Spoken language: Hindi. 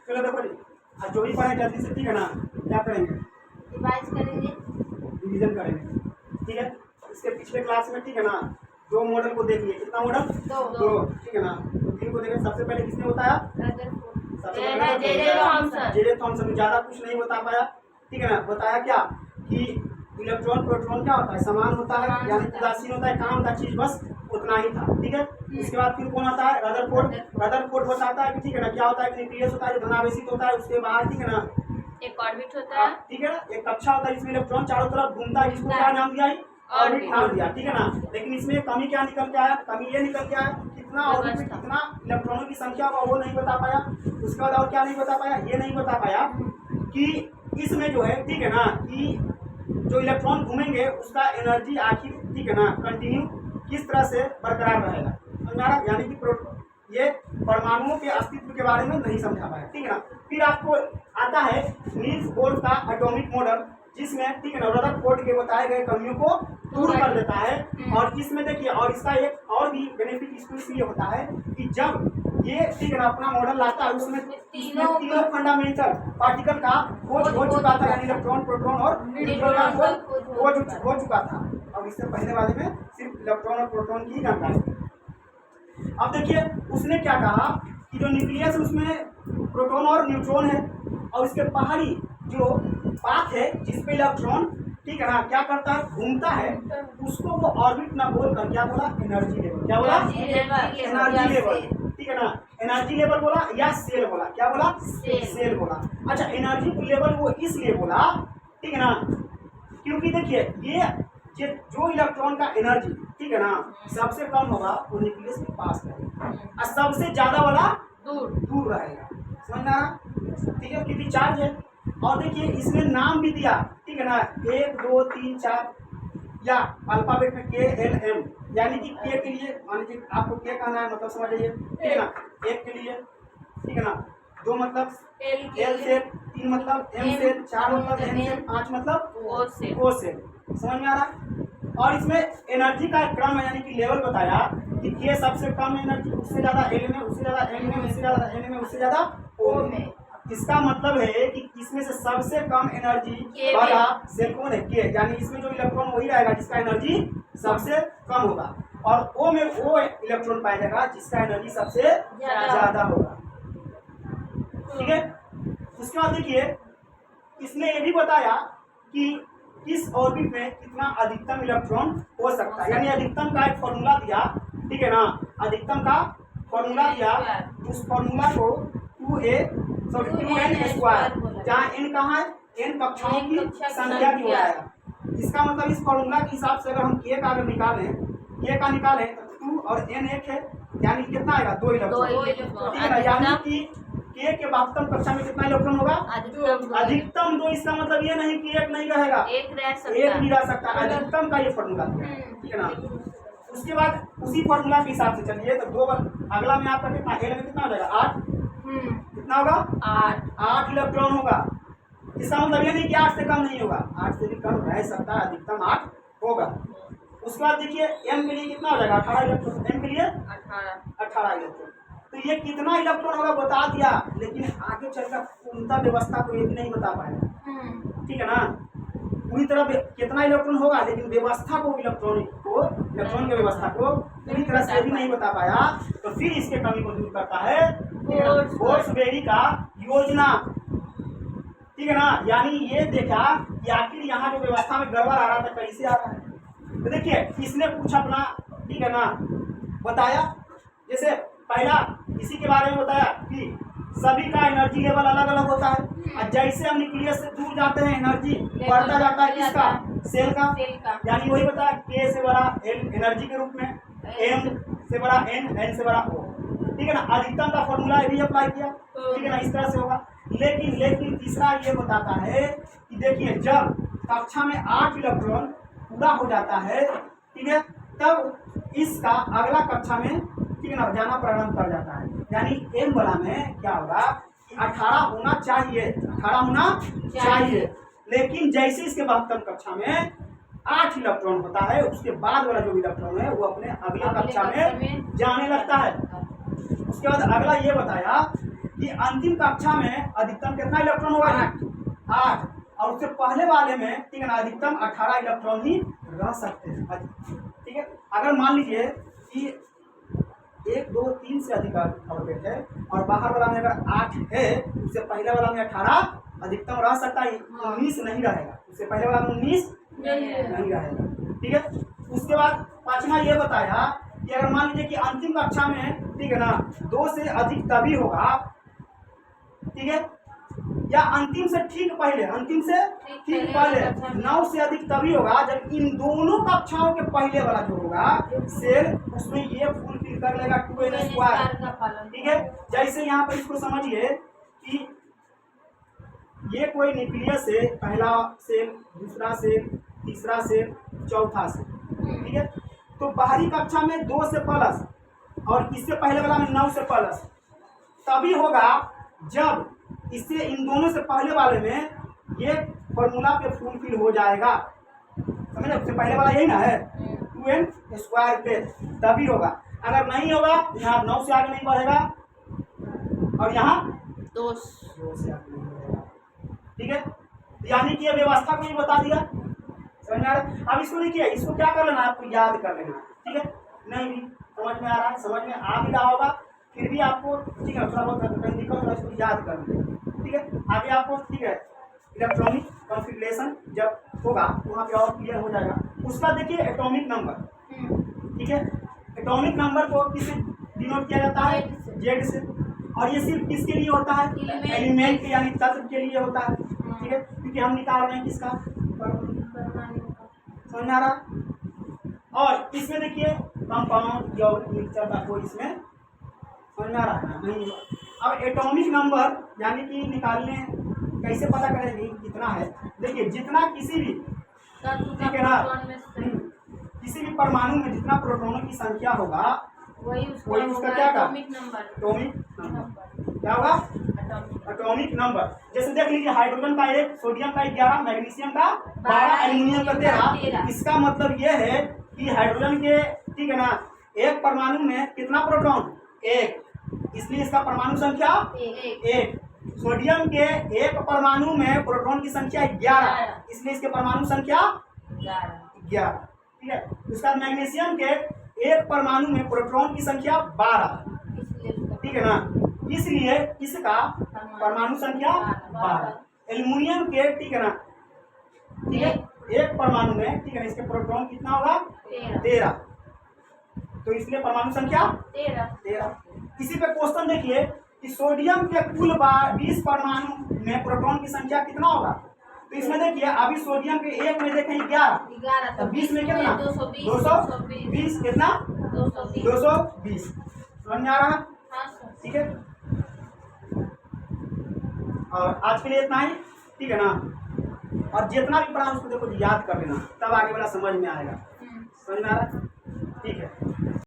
चलो देखो जी, आज जो भी पढ़े जल्दी से, ठीक है ना। क्या करेंगे? डिवाइड करेंगे, डिवीजन करेंगे, ठीक है। इसके पिछले क्लास में, ठीक है ना, दो मॉडल को देख लिए। कितना मॉडल? दो। ठीक है ना। तो तीन को देखें। सबसे पहले किसने बताया? सबसे पहले जे थॉमसन। ज़्यादा कुछ नहीं बता पाया, ठीक है ना। बताया क्या कि इलेक्ट्रॉन प्रोटॉन क्या होता है, समान होता है, यानी उदासीन होता है, काम का चीज बस उतना ही था, ठीक है। उसके बाद फिर कौन आता है? रदरफोर्ड। रदरफोर्ड बताता है कि ठीक है ना, क्या होता है कि न्यूक्लियस होता है जो धनावेशित होता है, उसके बाद, ठीक है ना, एक ऑर्बिट होता है, ठीक है ना, एक कक्षा होता है जिसमें इलेक्ट्रॉन चारों तरफ घूमता है, जिसको क्या नाम दिया? ऑर्बिट नाम दिया, ठीक है ना। लेकिन इसमें कमी क्या निकल के आया? कमी ये निकल के आया कितना ऑर्बिट में कितना इलेक्ट्रॉनों की संख्या होगा वो नहीं बता पाया। उसके बाद और क्या नहीं बता पाया? ये नहीं बता पाया कि इसमें जो है, ठीक है ना, कि जो इलेक्ट्रॉन घूमेंगे उसका एनर्जी आखिर, ठीक है ना, कंटिन्यू किस तरह से बरकरार रहेगा, समझा? यानी कि ये परमाणुओं के अस्तित्व के बारे में नहीं समझा पाया, ठीक है ना। फिर आपको आता है नील्स बोर का एटॉमिक मॉडल, जिसमें, ठीक है ना, रदरफोर्ड के बताए गए कमियों को दूर कर देता है। और इसमें देखिए, और इसका एक और भी बेनिफिट इसको इसलिए होता है कि जब ये, ठीक है ना, अपना मॉडल लाता है उसमें तीनों फंडामेंटल पार्टिकल का खोज हो चुका था, यानी इलेक्ट्रॉन, प्रोटॉन और न्यूट्रॉन का खोज हो चुका था। और इससे पहले वाले में सिर्फ इलेक्ट्रॉन और प्रोटॉन की जानकारी थी। अब देखिए उसने क्या कहा कि जो न्यूक्लियस है उसमें प्रोटॉन और न्यूट्रॉन है, और इसके बाहरी जो पाथ है जिसपे इलेक्ट्रॉन, ठीक है ना, क्या करता है? घूमता है। उसको वो ऑर्बिट ना बोलकर क्या बोला? Energy level. क्या बोला? एनर्जी लेवल, ठीक है ना। एनर्जी लेवल बोला या सेल बोला? क्या बोला? सेल बोला। अच्छा, एनर्जी लेवल वो इसलिए बोला, ठीक है ना, क्योंकि देखिए ये जो इलेक्ट्रॉन का एनर्जी, ठीक है ना, सबसे कम होगा वो न्यूक्लियस के पास रहेगा, और सबसे ज्यादा वाला दूर रहेगा, समझ में आ रहा? ठीक है, क्योंकि चार्ज है। और देखिए इसमें नाम भी दिया, ठीक है ना, 1 2 3 4, या अल्फाबेट में KLM, यानी कि के के लिए, मान लीजिए आपको के कहना है, मतलब समझ जाइए, ठीक है ना, एक के लिए, ठीक है ना, 2 मतलब L से, 3 मतलब M से, 4 मतलब N से, 5 मतलब O से, समझ में आ रहा? और इसमें एनर्जी का एक क्रम है, यानी कि लेवल बताया कि के सबसे कम एनर्जी, उससे ज्यादा L में, उससे ज्यादा M में, उससे ज्यादा N में, उससे ज्यादा O में। इसका मतलब है कि इसमें से सबसे कम एनर्जी वाला सेल कौन है? के, यानी इसमें जो इलेक्ट्रॉन वही रहेगा जिसका एनर्जी सबसे कम होगा, और O में वो इलेक्ट्रॉन पाया जाएगा जिसका एनर्जी सबसे ज्यादा होगा, ठीक है। उसके बाद देखिए इसने ये भी बताया कि किस ऑर्बिट में कितना अधिकतम इलेक्ट्रॉन हो सकता है, यानी अधिकतम का एक फॉर्मूला दिया, ठीक है ना, अधिकतम का फॉर्मूला दिया। उस फॉर्मूला को 2n स्क्वायर, जहाँ n कहाँ है? n कक्षाओं की संख्या की होता है। इसका मतलब इस फॉर्मूला के हिसाब से अगर हम k का अगर निकालें, k का निकालें तो 2 और n 1 है, यानी कितना आएगा? 2 इलेक्ट्रॉन, ठीक है ना। यानी कि k के वास्तव कक्षा में कितना इलेक्ट्रॉन होगा? अधिकतम 2। इसका मतलब ये नहीं कि एक नहीं रहेगा, एक भी रह सकता है। अधिकतम का ये फॉर्मूला दिया है, ठीक है ना। उसके बाद उसी फॉर्मूला के हिसाब से चलिए तो 2 अगला में आपका कितना? L में कितना हो जाएगा? 8, कितना होगा? 8 इलेक्ट्रॉन होगा। इसका मतलब ये नहीं कि 8 से कम नहीं होगा, 8 से भी कम रह सकता है, अधिकतम 8 होगा। उसके बाद देखिए M के लिए कितना हो जाएगा? 18 इलेक्ट्रॉन। M के लिए 18 इलेक्ट्रॉन। तो ये कितना इलेक्ट्रॉन होगा बता दिया, लेकिन आगे चलकर पूर्णतः व्यवस्था को ये भी नहीं बता पाएगा, ठीक है ना। पूरी तरह कितना इलेक्ट्रॉन होगा, लेकिन व्यवस्था को, इलेक्ट्रॉन की व्यवस्था को पूरी तरह से भी नहीं बता पाया। तो फिर इसके कमी को दूर करता है बोल्ट्जमैन का योजना, ठीक है ना। यानी ये देखा कि आखिर यहाँ जो व्यवस्था में गड़बड़ आ रहा था कैसे आ रहा है। तो देखिए इसने कुछ अपना, ठीक है ना, बताया। जैसे पहला इसी के बारे में बताया कि सभी का एनर्जी लेवल अलग अलग होता है, और जैसे हम न्यूक्लियस से दूर जाते हैं एनर्जी बढ़ता जाता है। किसका? सेल का। यानी वही बताया, के से बड़ा एल एनर्जी के रूप में, एम से बड़ा एन, एन से बड़ा ओ, ठीक है ना। अधिकतम का फॉर्मूला भी अप्लाई किया, ठीक है ना, इस तरह से होगा। लेकिन तीसरा ये बताता है कि देखिए जब कक्षा में 8 इलेक्ट्रॉन पूरा हो जाता है, ठीक है, तब इसका अगला कक्षा में, ठीक है ना, जाना प्रारंभ कर जाता है। यानी एम वाला में क्या होगा कि 18 होना चाहिए, 18 होना चाहिए, लेकिन जैसे इसके वास्तव कक्षा में 8 इलेक्ट्रॉन होता है, उसके बाद वाला जो इलेक्ट्रॉन है वो अपने अगले कक्षा में जाने लगता है। उसके बाद अगला ये बताया कि अंतिम कक्षा में अधिकतम कितना इलेक्ट्रॉन होगा? 8। और उससे पहले वाले में ठीक है ना अधिकतम 18 इलेक्ट्रॉन ही रह सकते हैं। ठीक है, अगर मान लीजिए कि 1 2 3 से अधिक ऑर्बिट है और बाहर वाला में अगर 8 है, उससे पहले वाला में 18 अधिकतम रह सकता है, 19 नहीं रहेगा। उससे पहले वाला में 19 नहीं रहेगा। ठीक है, उसके बाद पांचवा ये बताया कि अगर मान लीजिए कि अंतिम कक्षा में ठीक है ना 2 से अधिक तभी होगा, ठीक है, या अंतिम से ठीक पहले 9 से अधिक तभी होगा जब इन दोनों कक्षाओं के पहले वाला जो होगा सेल उसमें ये फुलफिल कर लेगा 2n²। ठीक है, जैसे यहाँ पर इसको समझिए कि ये कोई न्यूक्लियस है, पहला सेल, दूसरा सेल, तीसरा सेल, चौथा सेल। ठीक है, तो बाहरी कक्षा में 2 से प्लस और इससे पहले वाला में 9 से प्लस तभी होगा जब इससे इन दोनों से पहले वाले में ये फॉर्मूला पे फुलफिल हो जाएगा। समझे? उससे पहले वाला यही ना है 2n² पे, तभी होगा। अगर नहीं होगा यहाँ 9 से आगे नहीं बढ़ेगा और यहाँ 2 से आगे नहीं बढ़ेगा। ठीक है, यानी कि ये व्यवस्था को ही बता दिया। समझ में आ रहा है? अब इसको नहीं किया, इसको क्या कर लेना, आपको याद कर लेना। ठीक है, नहीं भी समझ में आ रहा है, समझ में आ भी रहा होगा, फिर भी आपको ठीक है थोड़ा बहुत कहीं दिक्कत होगा, इसको याद कर लें। ठीक है, आगे आपको ठीक है इलेक्ट्रॉनिक कॉन्फ़िगरेशन जब होगा वहाँ पे और क्लियर हो जाएगा। उसका देखिए एटॉमिक नंबर। ठीक है, एटॉमिक नंबर को किससे डिनोट किया जाता है? जेड से। और ये सिर्फ किसके लिए होता है? एलिमेंट के यानी तत्व के लिए होता है। ठीक है, क्योंकि हम निकाल रहे हैं किसका? समझ में आ रहा? और इसमें देखिए कंपाउंड या मिक्सचर का कोई इसमें समझ में आ रहा है नहीं। अब एटॉमिक नंबर यानी कि निकालने कैसे पता करेंगे कितना है? देखिए जितना किसी भी ठीक है ना किसी भी परमाणु में जितना प्रोटॉनों की संख्या होगा वही उसका क्या था? Atomic number. क्या होगा? Atomic number. जैसे देख लीजिए हाइड्रोजन का 1, सोडियम का 11, मैग्नीशियम का 12, एल्युमिनियम का 13। इसका मतलब ये है कि हाइड्रोजन के ठीक है ना एक परमाणु में कितना प्रोटॉन? 1, इसलिए इसका परमाणु संख्या 1। सोडियम के एक परमाणु में प्रोटॉन की संख्या 11, इसलिए इसके परमाणु संख्या 11। ठीक है, उसका मैग्नीशियम के एक परमाणु में प्रोटॉन की संख्या 12, ठीक है ना, इसलिए इसका परमाणु संख्या 12। एल्युमिनियम के ठीक है ना ठीक है एक परमाणु में ठीक है ना इसके प्रोटॉन कितना होगा? 13, तो इसलिए परमाणु संख्या 13। इसी पे क्वेश्चन देखिए कि सोडियम के कुल 20 परमाणु में प्रोटॉन की संख्या कितना होगा? तो इसमें देखिए अभी सोडियम के एक में देखें 11, तो 20 में कितना? 220 कितना? 220। समझ में आ रहा है? ठीक है, और आज के लिए इतना ही। ठीक है ना, और जितना भी पढ़ा उसको देखो याद कर लेना, तब आगे वाला समझ में आएगा। समझ में आ रहा है? ठीक है।